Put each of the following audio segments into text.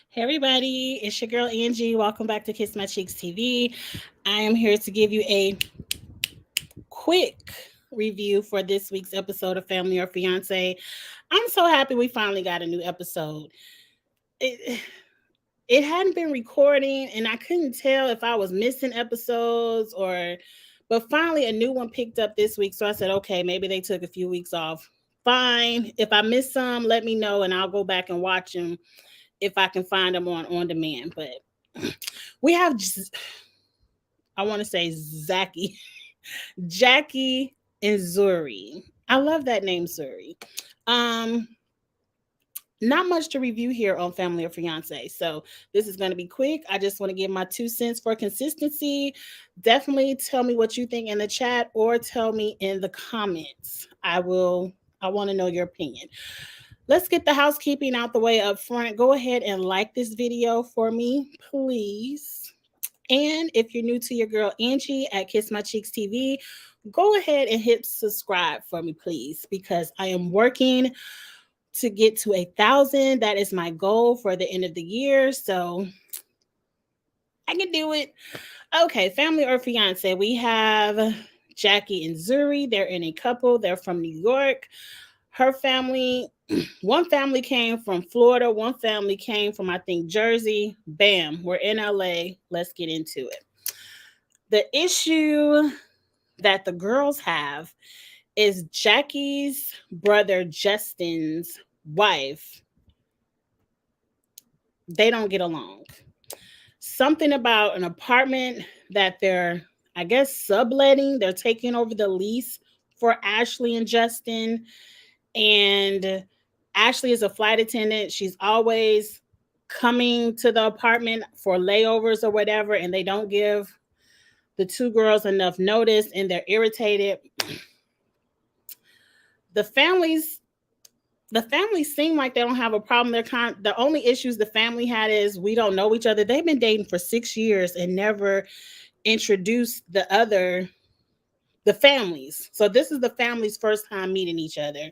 Hey everybody, it's your girl Angie. Welcome back to Kiss My Cheeks TV. I am here to give you a quick review for this week's episode of Family or Fiancé. I'm so happy we finally got a new episode. It, it hadn't been recording and I couldn't tell if I was missing episodes or but finally a new one picked up this week. So I said, okay, maybe they took a few weeks off. Fine. If I miss some, let me know and I'll go back and watch them if I can find them on demand. But we have, I want to say Zaki, Jackie, and Zuri. I love that name, Zuri. Um, Not much to review here on Family or Fiance. So this is going to be quick. I just want to give my 2 cents for consistency. Definitely tell me what you think in the chat or tell me in the comments. I want to know your opinion. Let's get the housekeeping out the way up front. Go ahead and like this video for me, please. And if you're new to your girl Angie at Kiss My Cheeks TV, go ahead and hit subscribe for me, please, because I am working to get to 1,000. That is my goal for the end of the year. So I can do it. Okay, family or fiance. We have Jackie and Zuri. They're in a couple. They're from New York. Her family, one family came from Florida, one family came from, I think, Jersey. Bam, we're in LA. Let's get into it. The issue that the girls have is Jackie's brother Justin's wife. They don't get along. Something about an apartment that they're, I guess, subletting. They're taking over the lease for Ashley and Justin. And Ashley is a flight attendant. She's always coming to the apartment for layovers or whatever, and they don't give the two girls enough notice and they're irritated. The families the families seem like they don't have a problem. The only issues the family had is we don't know each other. They've been dating for 6 years and never introduced the families. So this is the family's first time meeting each other.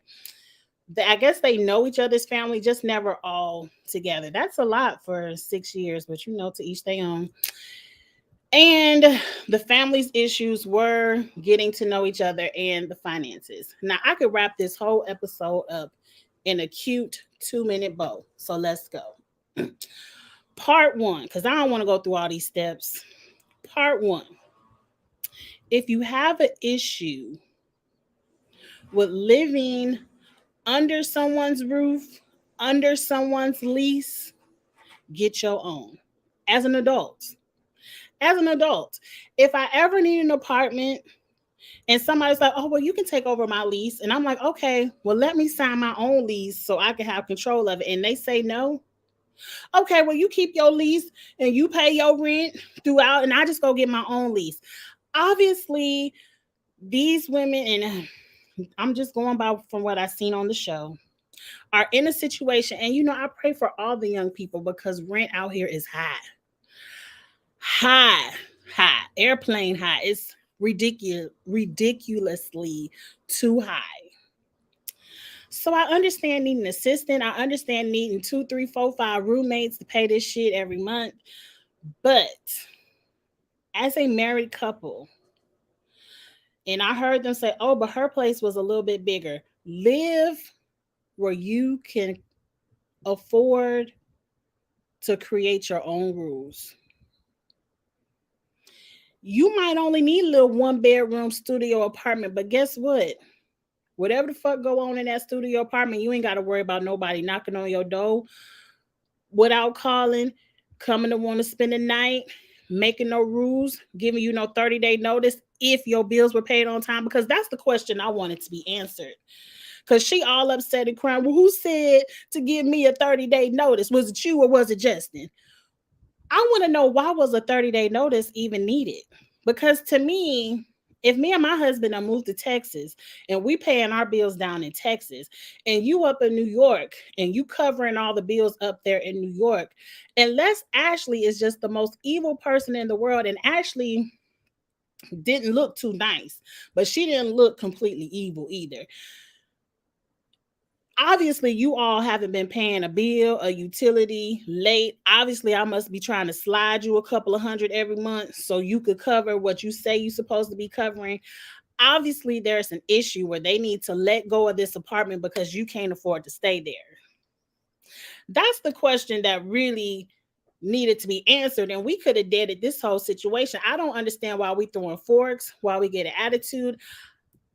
I guess they know each other's family, just never all together. That's a lot for 6 years, but to each their own. And the family's issues were getting to know each other and the finances. Now, I could wrap this whole episode up in a cute 2-minute bow. So let's go. Part one, because I don't want to go through all these steps. Part one, if you have an issue with living under someone's roof, under someone's lease, get your own as an adult. As an adult, if I ever need an apartment and somebody's like, oh, well, you can take over my lease. And I'm like, okay, well, let me sign my own lease so I can have control of it. And they say no. Okay, well, you keep your lease and you pay your rent throughout, and I just go get my own lease. Obviously, these women, and I'm just going by from what I've seen on the show, are in a situation. And, I pray for all the young people because rent out here is high, high, airplane high. It's ridiculously too high. So I understand needing an assistant. I understand needing 2, 3, 4, 5 roommates to pay this shit every month. But as a married couple, and I heard them say, oh, but her place was a little bit bigger. Live where you can afford to create your own rules. You might only need a little 1-bedroom studio apartment, but guess what? Whatever the fuck go on in that studio apartment, you ain't got to worry about nobody knocking on your door without calling, coming to want to spend the night, making no rules, giving you no 30-day notice if your bills were paid on time. Because that's the question I wanted to be answered. Because she all upset and crying. Well, who said to give me a 30-day notice? Was it you or was it Justin? I want to know, why was a 30-day notice even needed? Because to me, if me and my husband are moved to Texas and we paying our bills down in Texas and you up in New York and you covering all the bills up there in New York, unless Ashley is just the most evil person in the world, and Ashley didn't look too nice, but she didn't look completely evil either. Obviously, you all haven't been paying a bill, a utility late. Obviously, I must be trying to slide you a couple of hundred every month so you could cover what you say you're supposed to be covering. Obviously, there's an issue where they need to let go of this apartment because you can't afford to stay there. That's the question that really needed to be answered, and we could have deaded this whole situation. I don't understand why we throwing forks, why we get an attitude.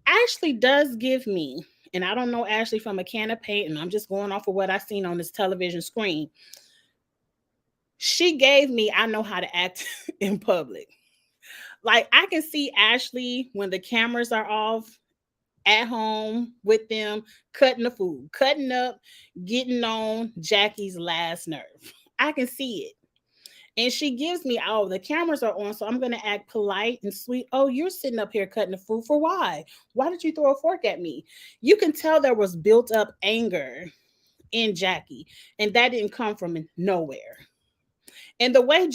Ashley does give me, and I don't know Ashley from a can of paint, and I'm just going off of what I seen on this television screen. She gave me, I know how to act in public. Like, I can see Ashley when the cameras are off at home with them, cutting the food, cutting up, getting on Jackie's last nerve. I can see it. And she gives me, oh, the cameras are on, so I'm going to act polite and sweet. Oh, you're sitting up here cutting the food for why? Why did you throw a fork at me? You can tell there was built up anger in Jackie, and that didn't come from nowhere. And the way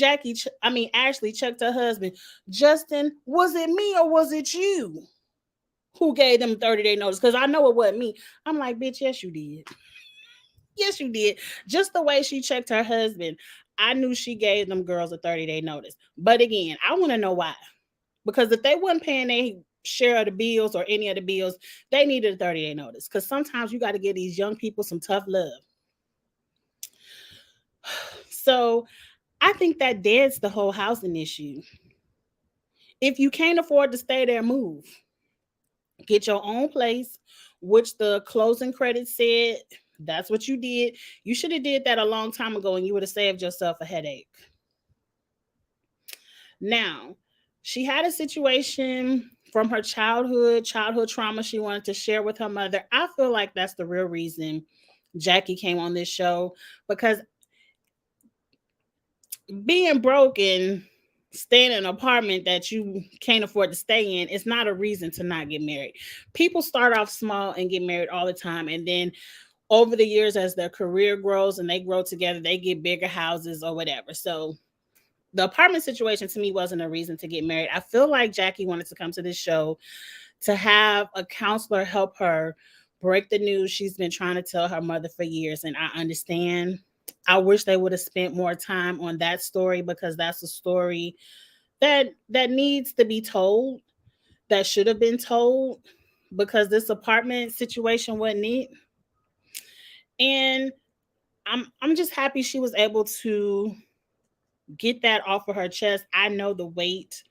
Ashley checked her husband, Justin, was it me or was it you who gave them 30-day notice? Because I know it wasn't me. I'm like, bitch, yes, you did. Yes, you did. Just the way she checked her husband, I knew she gave them girls a 30-day notice. But again, I want to know why. Because if they weren't paying their share of the bills or any of the bills, they needed a 30-day notice. Because sometimes you got to give these young people some tough love. So I think that deads the whole housing issue. If you can't afford to stay there, move. Get your own place, which the closing credits said that's what you did. You should have did that a long time ago and you would have saved yourself a headache. Now, she had a situation from her childhood trauma she wanted to share with her mother. I feel like that's the real reason Jackie came on this show, because being broke and staying in an apartment that you can't afford to stay in is not a reason to not get married. People start off small and get married all the time, and then over the years, as their career grows and they grow together, they get bigger houses or whatever. So the apartment situation to me wasn't a reason to get married. I feel like Jackie wanted to come to this show to have a counselor help her break the news she's been trying to tell her mother for years. And I understand. I wish they would have spent more time on that story, because that's a story that needs to be told, that should have been told, because this apartment situation wasn't it. And I'm just happy she was able to get that off of her chest. I know the weight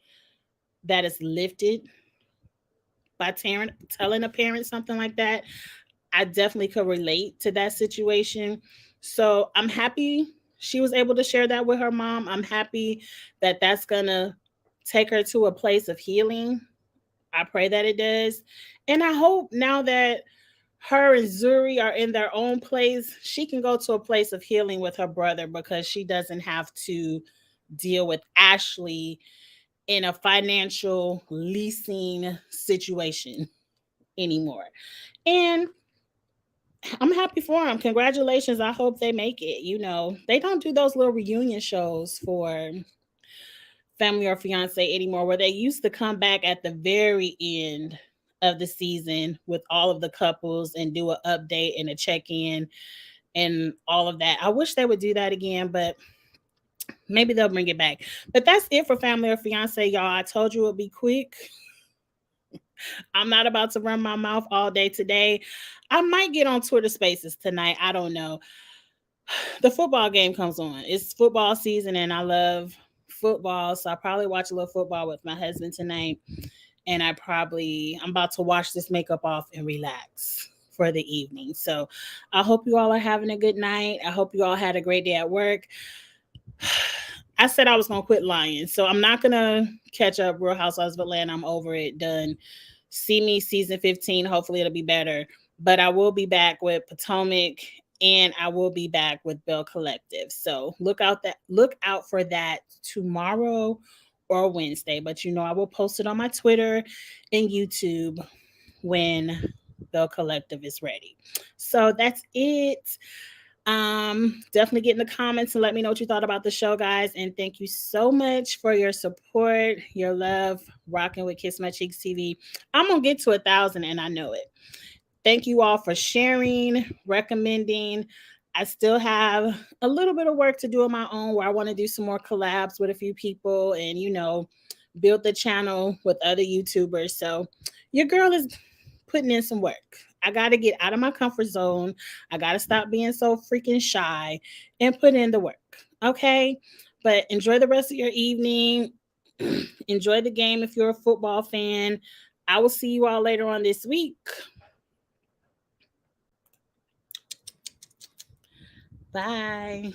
that is lifted by telling a parent something like that. I definitely could relate to that situation. So I'm happy she was able to share that with her mom. I'm happy that that's going to take her to a place of healing. I pray that it does. And I hope now that her and Zuri are in their own place, she can go to a place of healing with her brother, because she doesn't have to deal with Ashley in a financial leasing situation anymore. And I'm happy for them. Congratulations. I hope they make it. You know, they don't do those little reunion shows for Family or Fiancé anymore, where they used to come back at the very end of the season with all of the couples and do an update and a check-in and all of that. I wish they would do that again, but maybe they'll bring it back. But that's it for Family or Fiancé, y'all. I told you it would be quick. I'm not about to run my mouth all day today. I might get on Twitter Spaces tonight. I don't know. The football game comes on. It's football season and I love football. So I probably watch a little football with my husband tonight. And I'm about to wash this makeup off and relax for the evening. So I hope you all are having a good night. I hope you all had a great day at work. I said I was going to quit lying. So I'm not going to catch up Real Housewives of Atlanta. I'm over it. Done. See me season 15. Hopefully it'll be better. But I will be back with Potomac, and I will be back with Bell Collective. So look out for that tomorrow or Wednesday. But I will post it on my Twitter and YouTube when Bell Collective is ready. So that's it. Definitely get in the comments and let me know what you thought about the show, guys. And thank you so much for your support, your love, rocking with Kiss My Cheeks TV. I'm gonna get to 1,000 and I know it. Thank you all for sharing, recommending. I still have a little bit of work to do on my own where I want to do some more collabs with a few people and, build the channel with other YouTubers. So your girl is putting in some work. I got to get out of my comfort zone. I got to stop being so freaking shy and put in the work. Okay. But enjoy the rest of your evening. Enjoy the game if you're a football fan. I will see you all later on this week. Bye.